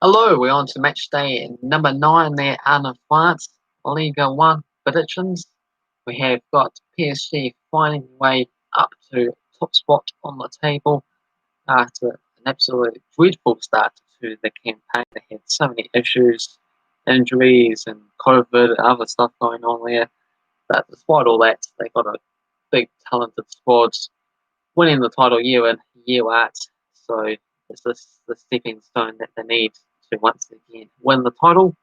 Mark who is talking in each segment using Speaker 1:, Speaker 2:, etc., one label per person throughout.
Speaker 1: Hello, we're on to match day number 9 there out of France, Ligue 1 predictions. We have got PSG finding their way up to top spot on the table after an absolutely dreadful start to the campaign. They had so many issues, injuries and COVID and other stuff going on there. But despite all that, they got a big talented squad winning the title year in, year out. So it's the stepping stone that they need to once again win the title.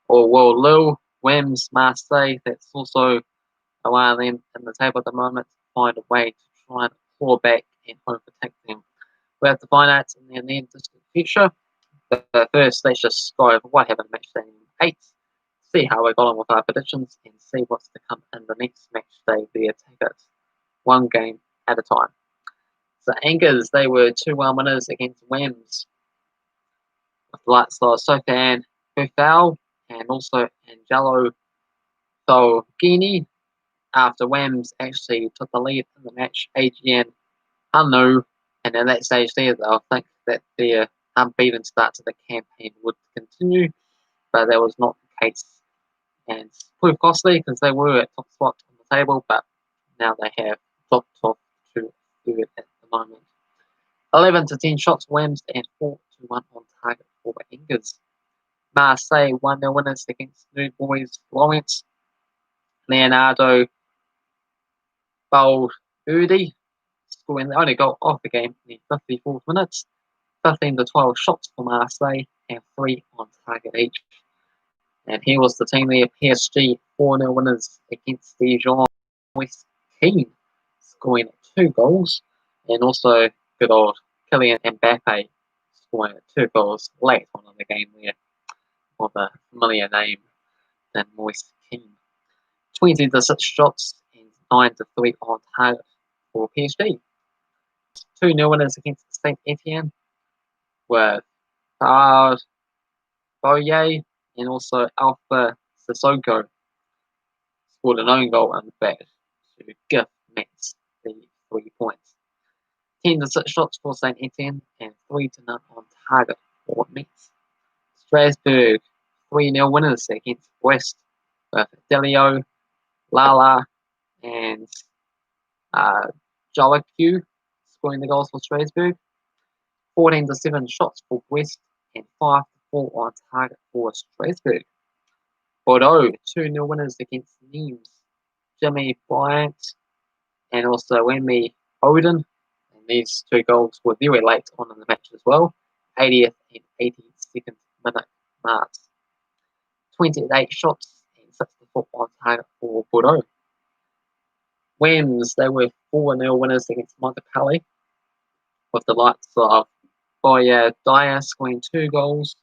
Speaker 1: Or will Lille, Wem's, Marseille, that's also away them in the table at the moment, find a way to try and claw back and overtake them. We have to find out in the near distant future. But first, let's just go over what happened in match day 8, see how we got on with our predictions, and see what's to come in the next match day. There, take it one game at a time. So Angers, they were 2-1 winners against Wem's with the likes of Sofan Buffal and also Angelo Tolgini. After Wem's actually took the lead in the match, Adrian Hanu, and at that stage there, I think that their unbeaten start to the campaign would continue, but that was not the case. And it's proved costly because they were at top spot on the table, but now they have dropped off to third at the moment. 11 to 10 shots Wem's and 4 to 1 on target for Angers. Marseille won their winners against New Boys Lawrence. Leonardo Baludi scoring the only goal of the game in the 54th minute. 15 to 12 shots for Marseille and 3 on target each. And here was the team there, PSG 4-0 winners against Dijon. West Keane scoring 2 goals, and also good old Kylian Mbappe scoring 2 goals late on in the game there, of a familiar name than Moise Keane. 20 to 6 shots and 9 to 3 on target for PSG. 2-0 winners against Saint Etienne with Farad Boye and also Alpha Sissoko scored an own goal in fact to give Metz the 3 points. 10 to 6 shots for Saint Etienne and 3 to none on target for Metz. Strasbourg 3-0 winners against Brest with Delio, Lala and Jalacu scoring the goals for Strasbourg. 14 to 7 shots for Brest and 5 to 4 on target for Strasbourg. Bordeaux 2-0 winners against Nimes. Jimmy Bryant and also Wemby Odin. And these 2 goals were very late on in the match as well. 80th and 82nd minute marks. 28 shots and 6 to 4 on target for Bordeaux. Wem's, they were 4-0 winners against Montpellier with the likes of Boya Dyer scoring 2 goals.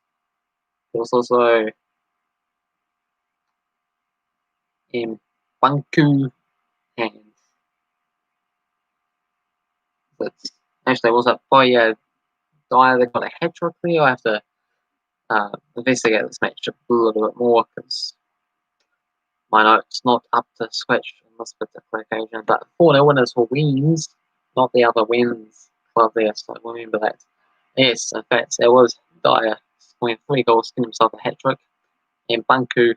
Speaker 1: There was also Banku and actually was it Boya Dyer that got a hat trick there. I have to investigate this match a little bit more because my notes not up to scratch on this particular occasion. But 4-0 winners for Wens, not the other Wens club there, so remember that. Yes, in fact, there was Dyer scoring 3 goals, getting himself a hat trick, and Banku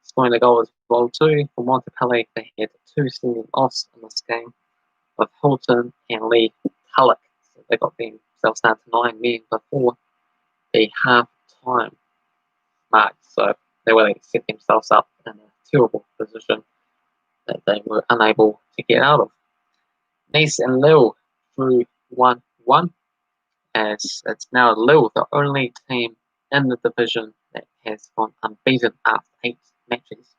Speaker 1: scoring a goal as well too. For Montpellier, they had 2 sending offs in this game with Hilton and Lee Tulloch. So they got themselves down to 9 men before the half-time mark. So they really set themselves up in a terrible position that they were unable to get out of. Nice and Lille drew 1-1. As it's now Lille, the only team in the division that has gone unbeaten after 8 matches.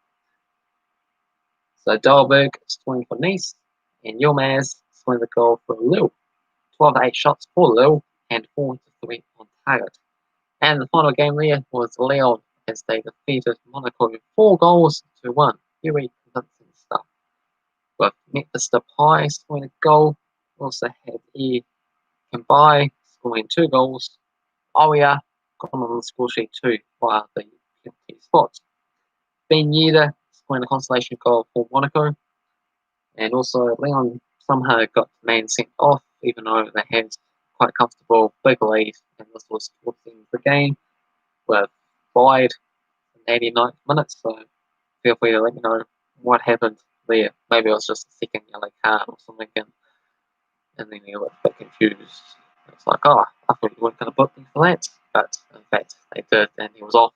Speaker 1: So Dahlberg scoring for Nice, and Yilmaz scoring the goal for Lille. 12 to 8 shots for Lille, and 4 to 3 on target. And the final game there was Lyon as they defeated Monaco 4 goals to 1. Very convincing stuff. With Memphis Depay scoring a goal, also had E. Kambai scoring 2 goals. Oria got on the score sheet too via the penalty spots. Ben Yedder scoring a consolation goal for Monaco. And also Leon somehow got the man sent off, even though they had quite comfortable big lead, and this was towards the end of the game. were fired in the 89th minute, so feel free to let me know what happened there. Maybe it was just a second yellow card or something, and then you got a bit confused. It's like, oh, I thought you weren't going to book me for that, but in fact they did, and he was off.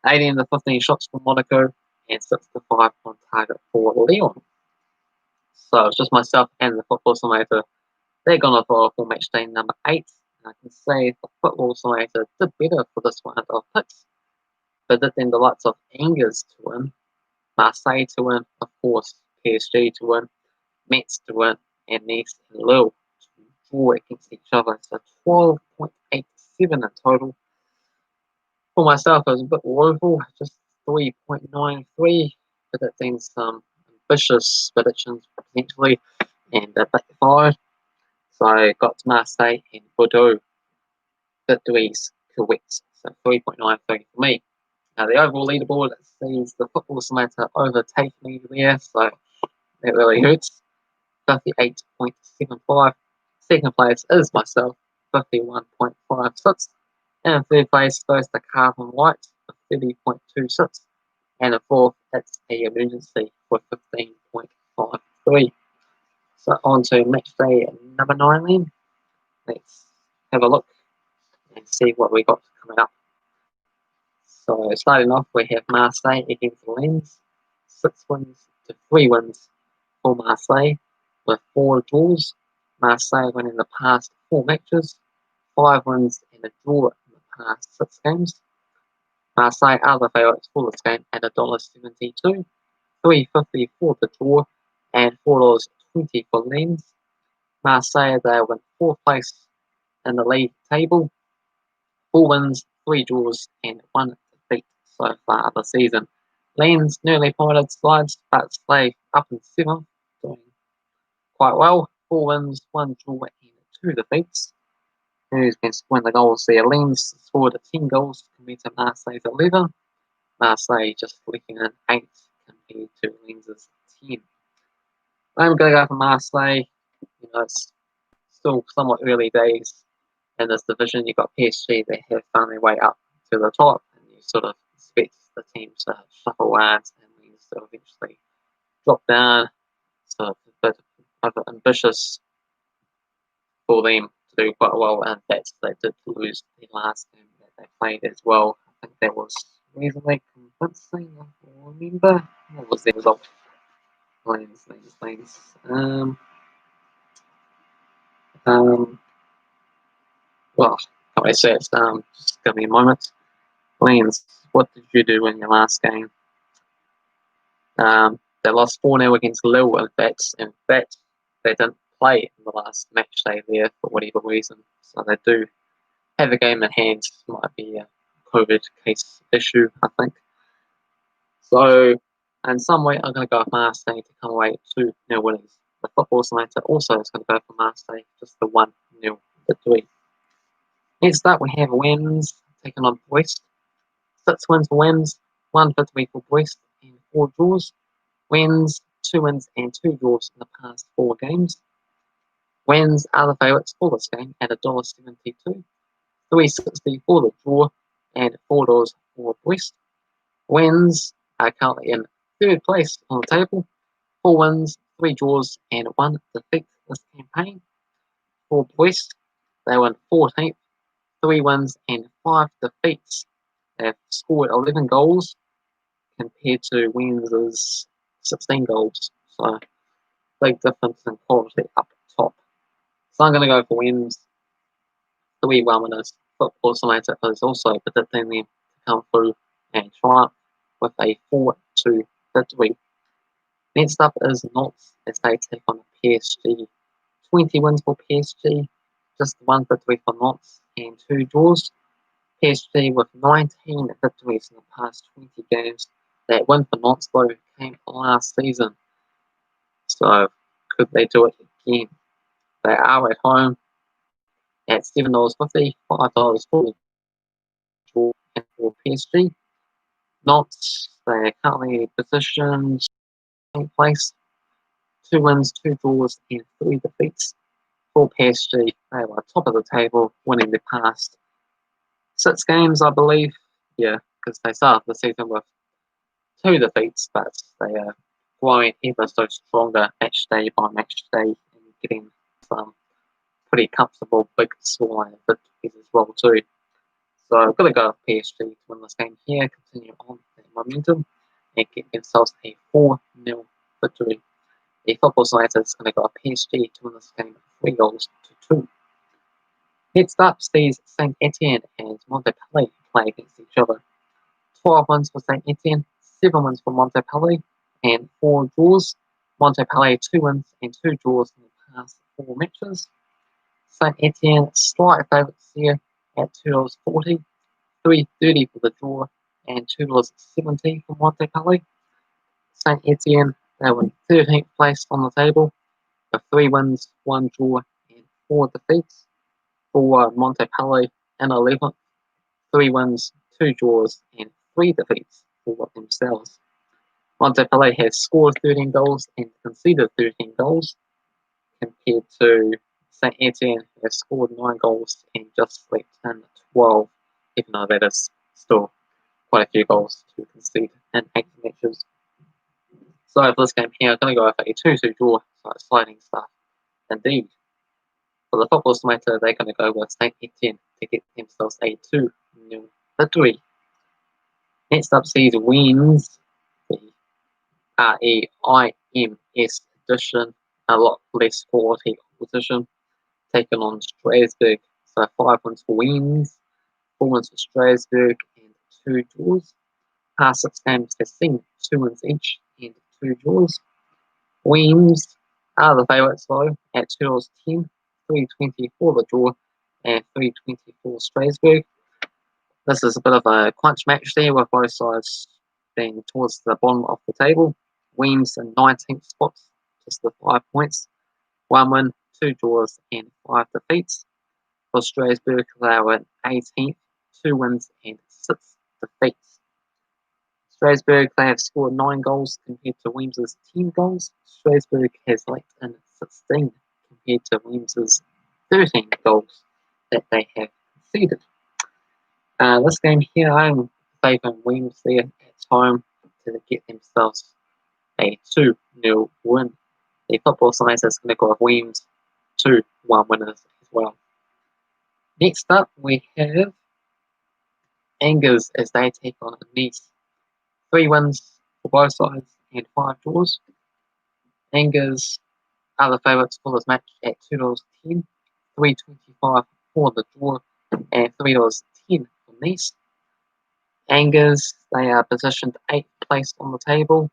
Speaker 1: 18 to 15 shots for Monaco, and 6 to 5 on target for Lyon. So it's just myself and the Football Simulator. They're going to throw for match day number 8. And I can say the Football Simulator did better for this one of picks. But then the likes of Angers to win, Marseille to win, of course, PSG to win, Metz to win, and Nice and Lille to draw against each other. So 12.87 in total. For myself, it was a bit woeful, just 3.93, but that means some ambitious predictions potentially, and a bit fired. So I got Marseille and Bordeaux victories correct, so 3.93 for me. Now the overall leaderboard sees the Football Simulator overtake me there, so that really hurts. 58.75. Second place is myself, 51.56. And third place goes to Cavan Wright for 30.26. And in fourth, it's a emergency for 15.53. So on to match day number 9 then. Let's have a look and see what we got coming up. So starting off, we have Marseille against Rennes. 6 wins to 3 wins for Marseille, with 4 draws. Marseille winning the past 4 matches, 5 wins and a draw in the past 6 games. Marseille are the favourites for this game at $1.72, $3.50 for the draw, and $4.20 for Rennes. Marseille, they win 4th place in the league table, 4 wins, 3 draws, and 1 defeat so far this season. Rennes nearly promoted slides, but stay up in 7th, doing quite well. 4 wins, 1 draw, and 2 defeats. Who's been scoring the goals there? Rennes scored 10 goals compared to Marseille's 11. Marseille just leaking in 8 compared to Rennes' 10. I'm going to go for Marseille. You know, it's still somewhat early days in this division. You've got PSG that have found their way up to the top, and you sort of expect the teams to shuffle around and then to eventually drop down. So it's a bit of ambitious for them to do quite well, and that's they did lose the last game that they played as well. I think that was reasonably convincing. I remember what was the result? Lanes. Well, can't really say it's just give me a moment. Lanes, what did you do in your last game? They lost 4-0 against Lille. In fact, they didn't play in the last match day there for whatever reason. So they do have a game in hand. Might be a COVID case issue, I think. So, in some way, I'm going to go with Marseille to come away 2-0 winners. The Football Simulator also is going to go for Marseille, just the 1-0 victory. Next up, we have Rennes taking on Brest. 6 wins for Rennes, 1 victory for Brest, and 4 draws. Rennes, 2 wins and 2 draws in the past 4 games. Rennes are the favourites for this game at $1.72, $3.60 for the draw, and $4 for Brest. Rennes are currently in 3rd place on the table, 4 wins, 3 draws, and 1 defeat this campaign. For Brest, they won 14th, 3 wins and 5 defeats. They've scored 11 goals compared to Rennes' 16 goals. So, big difference in quality up top. So I'm going to go for Rennes. 3-1 winners. Football Simulator is also predicting them to come through and triumph with a 4-2 victory. Next up is Nantes as they take on PSG. 20 wins for PSG, just 1 victory for Nantes and 2 draws. PSG with 19 victories in the past 20 games. That win for Nantes though came last season. So could they do it again? They are at home at $7.50, $5 for the draw and for PSG. Nantes, they are currently positioned in place. 2 wins, 2 draws, and 3 defeats. For PSG, they were top of the table, winning the past 6 games, I believe. Yeah, because they started the season with 2 defeats, but they are growing ever so stronger match day by match day and getting some pretty comfortable big scoreline victories as well too. So I've got to go with PSG to win this game here, continue on their momentum and get themselves a 4-0 victory. The Football Simulator is going to go with PSG to win this game 3-2. Next up sees Saint Etienne and Montpellier play against each other. 12 wins for Saint Etienne, 7 wins for Montpellier, and 4 draws. Montpellier 2 wins and 2 draws in the past 4 matches. Saint Etienne slight favourites here at $2.40, $3.30 for the draw, and $2.70 for Montpellier. Saint Etienne, they were in 13th place on the table with 3 wins, 1 draw, and 4 defeats. For Montpellier in 11th, 3 wins, 2 draws, and 3 defeats for themselves. Montpellier has scored 13 goals and conceded 13 goals, compared to Saint Etienne, who has scored 9 goals and just let in 12, even though that is still quite a few goals to concede in 8 matches. So for this game here, I'm going to go with a 2-2 draw, so it's sliding stuff indeed. For the Football Simulator, they're going to go with Saint Etienne to get themselves a 2-0 victory. Next up sees Rennes, the REIMS edition, a lot less quality opposition, taking on Strasbourg. So 5 wins for Rennes, 4 wins for Strasbourg, and 2 draws. Past 6 games has seen 2 wins each and 2 draws. Rennes are the favourites though at $2.10, $3.20 for the draw, and $3.20 for Strasbourg. This is a bit of a crunch match there with both sides being towards the bottom of the table. Rennes in 19th spot, just the 5 points. 1 win, 2 draws, and 5 defeats. For Strasbourg, they were in 18th, 2 wins, and 6 defeats. Strasbourg, they have scored 9 goals compared to Reims' 10 goals. Strasbourg has let in 16 compared to Reims' 13 goals that they have conceded. This game here, I'm favouring Reims there at home to get themselves a 2-0 win. The Football Simulator is going to go with Reims 2-1 winners as well. Next up, we have Angers as they take on Nice. 3 wins for both sides and 5 draws. Angers are the favourites for this match at $2.10, $3.25 for the draw, and $3.10 for Nice. Angers, they are positioned 8th place on the table,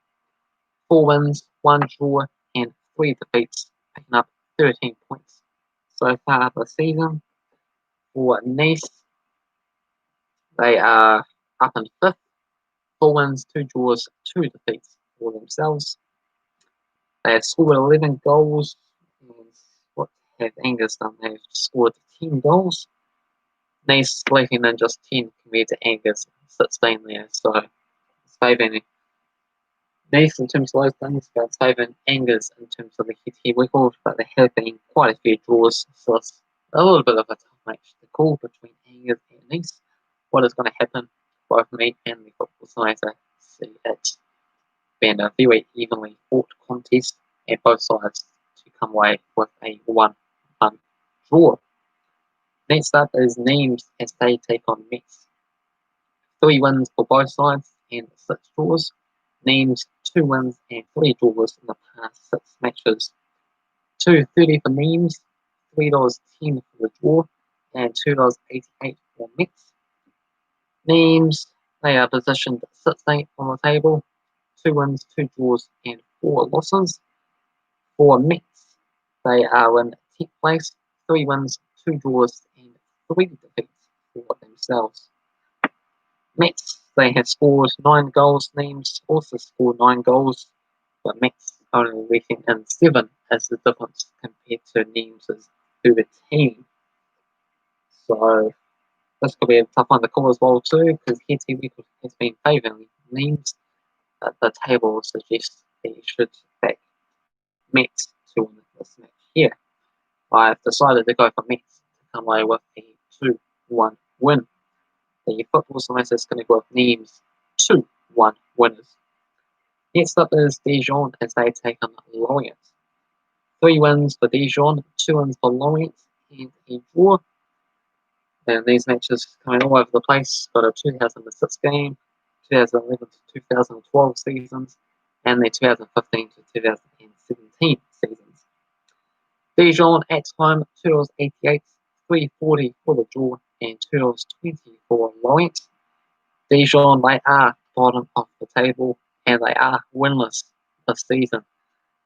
Speaker 1: 4 wins, 1 draw, and 3 defeats, picking up 13 points so far this season. For Nice, they are up in 5th, 4 wins, 2 draws, 2 defeats for themselves. They have scored 11 goals. And what have Angers done? They've scored 10 goals. Nice letting in just 10 compared to Angers 16 there. So it's favouring Nice in terms of those things, but it's favouring Angers in terms of the head-to-head record. But there have been quite a few draws, so it's a little bit of a tough match to call between Angers and Nice. What is going to happen? Both me and the Football Simulator see it being a very evenly fought contest, and both sides to come away with a 1-1 draw. Next up is Nimes as they take on Metz. 3 wins for both sides and 6 draws. Nimes 2 wins and 3 draws in the past 6 matches. $2.30 for Nimes, $3.10 for the draw, and $2.88 for Metz. Nimes, they are positioned 16th on the table, 2 wins, 2 draws, and 4 losses. For Metz, they are in 10th place, 3 wins, 2 draws, and 3 defeats for themselves. Metz, they have scored 9 goals. Nimes also scored 9 goals, but Metz only letting in 7 as the difference compared to Nimes' 13. So this could be a tough one to call as well too, because head-to-head record has been favouring Nimes. The table suggests that you should back Metz to win this match here. I've decided to go for Metz to come away with a 2-1 win. The Football Simulator is going to go with names 2-1 winners. Next up is Dijon as they take on Lorient. 3 wins for Dijon, 2 wins for Lorient, and a draw. And these matches coming all over the place. Got a 2006 game, 2011 to 2012 seasons, and the 2015 to 2017 seasons. Dijon at home, $2.88, $3.40 for the draw, and $2.20 for Lorient. Dijon, they are bottom of the table, and they are winless this season.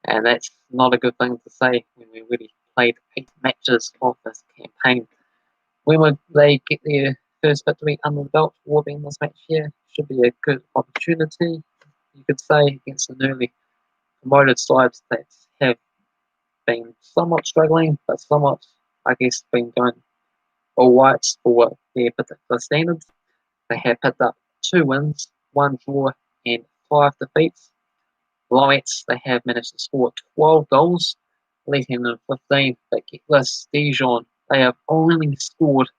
Speaker 1: And that's not a good thing to say when we already played 8 matches of this campaign. When would they get their first victory under the belt toward the end of this match here? Should be a good opportunity, you could say, against an early promoted sides that have been somewhat struggling, but somewhat, I guess, been going all right for their particular standards. They have picked up 2 wins, 1 draw, and 5 defeats. Lights, they have managed to score 12 goals, leading them 15. But get this, Dijon, they have only scored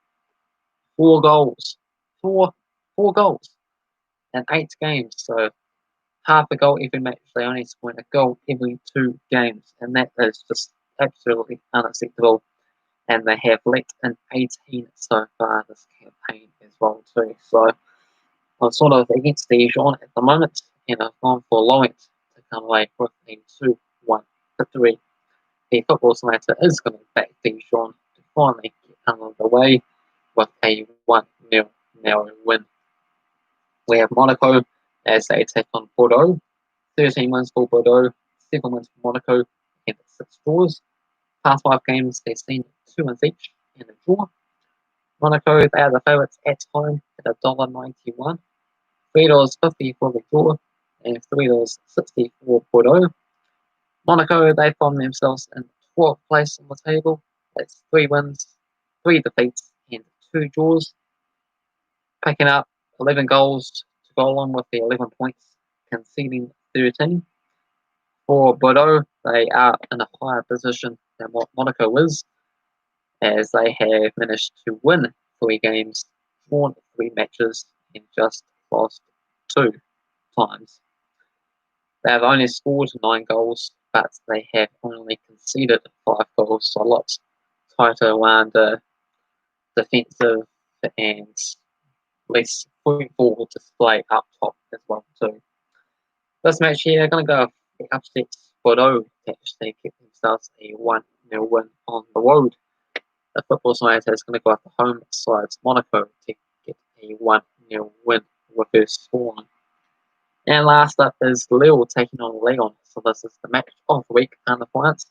Speaker 1: 4 goals. Four goals in 8 games. So half a goal every match. They only score a goal every 2 games. And that is just absolutely unacceptable. And they have let in 18 so far this campaign as well too. So I'm sort of against Dijon at the moment, and I've gone for Lorient to come away with a 2-1 victory. The Football Simulator is going to back Dijon to finally get under the way with a 1-0 narrow win. We have Monaco as they take on Bordeaux. 13 wins for Bordeaux, 7 wins for Monaco, and 6 draws. Past 5 games, they've seen 2 wins each and a draw. Monaco, they are the favourites at home at $1.91. $3.50 for the draw, and $3.60 for Bordeaux. Monaco, they find themselves in 12th place on the table. That's 3 wins, 3 defeats, and 2 draws. Picking up 11 goals to go along with the 11 points, conceding 13. For Bordeaux, they are in a higher position than what Monaco is, as they have managed to win 3 games, drawn 3 matches, and just lost 2 times. They have only scored 9 goals, but they have only conceded 5 goals, so a lot tighter around the defensive and less football display up top as well too. This match here, going to go the upset Bordeaux to actually get themselves a 1-0 win on the road. The Football Simulator is going to go up the home sides Monaco to get a 1-0 win with their scoreline. And last up is Lille taking on Lyon. So this is the match of the week under France.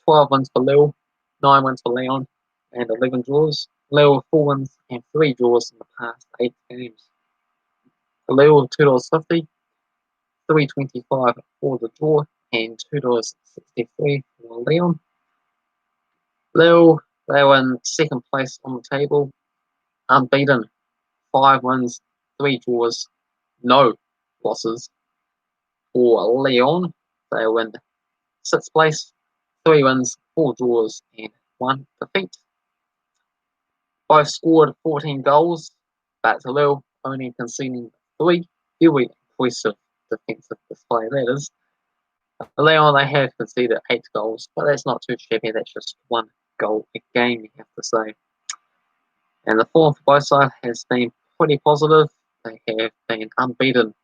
Speaker 1: 12 wins for Lille, 9 wins for Lyon, and 11 draws. Lille 4 wins and 3 draws in the past 8 games. For Lille, $2.50, $3.25 for the draw, and $2.63 for Lyon. Lille, they were in 2nd place on the table, unbeaten, 5 wins, 3 draws, no losses. For Lyon, they were in 6th place, 3 wins, 4 draws, and 1 defeat. Both scored 14 goals, but Lille only conceding 3. Very impressive defensive display, that is. Lyon, they have conceded 8 goals, but that's not too shabby. That's just 1 goal a game, you have to say. And the form for both sides has been pretty positive. They have been unbeaten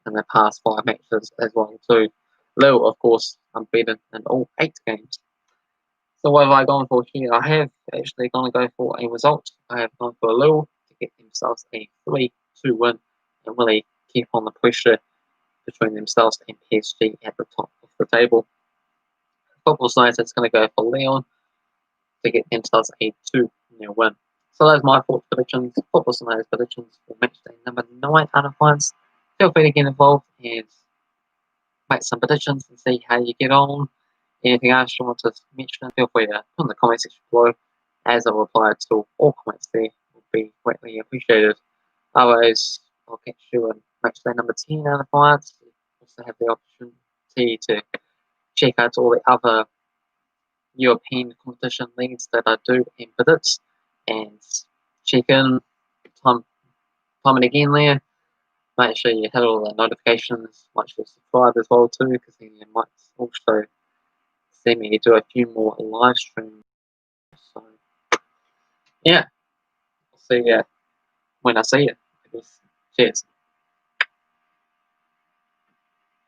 Speaker 1: in the past 5 matches as well too. Lille, of course, unbeaten in all 8 games. So what have I gone for here? I have actually gone to go for a result. I have gone for Lille to get themselves a 3-2 win and really keep on the pressure between themselves and PSG at the top of the table. Football Simulator is going to go for Lyon to get themselves a 2-0 win. So those are my thoughts, predictions, Football Simulator's predictions for matchday number 9 out of France. Feel free to get involved and make some predictions and see how you get on. Anything else you want to mention, feel free to put in the comment section below, as I reply to all comments there will be greatly appreciated. Otherwise, I'll catch you in matchday number 10 out of France. You also have the opportunity to check out all the other European competition leagues that I do in predict and check in time and again there. Make sure you hit all the notifications. Make sure you subscribe as well too, because then you might also see me do a few more live streams. So yeah, I'll see you when I see you. Cheers.